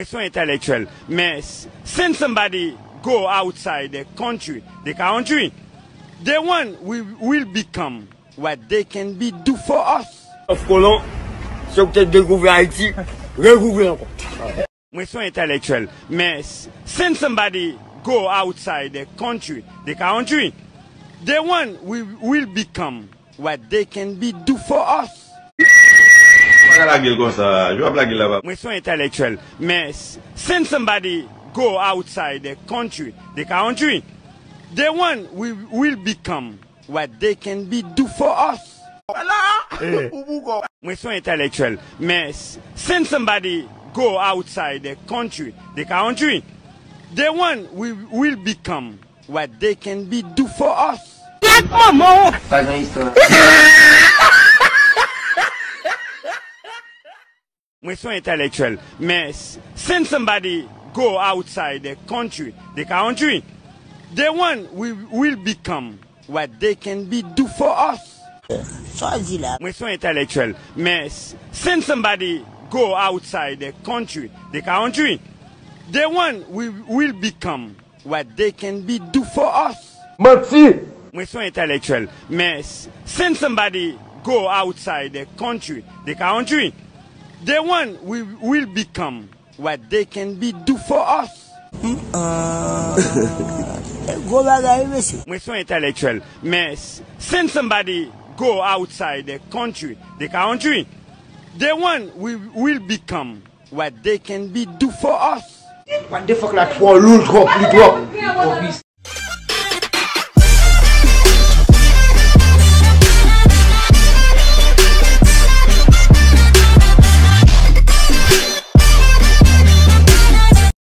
Question intellectual. Mais send somebody go outside the country, they want we will become what they can be do for us. Colon, c'est peut-être découvrir Haïti, recouvrir encore. Question intellectual. Mais send somebody go outside the country, they want we will become what they can be do for us. Question intellectual. Mais send somebody go outside the country, they want we will become what they can be do for us. Question intellectual. Mais send somebody go outside the country, they want we will become what they can be do for us. Question intellectual. Mais send somebody go outside the country, they want we will become what they can be do for us. Question intellectual. Mais send somebody go outside the country, they want we will become what they can be do for us. Merci. Question intellectual. Mais send somebody go outside the country, they want we will become what they can be do for us. Question intellectual. Mais send somebody go outside the country, they want we will become what they can be do for us. What the fuck, like for loot,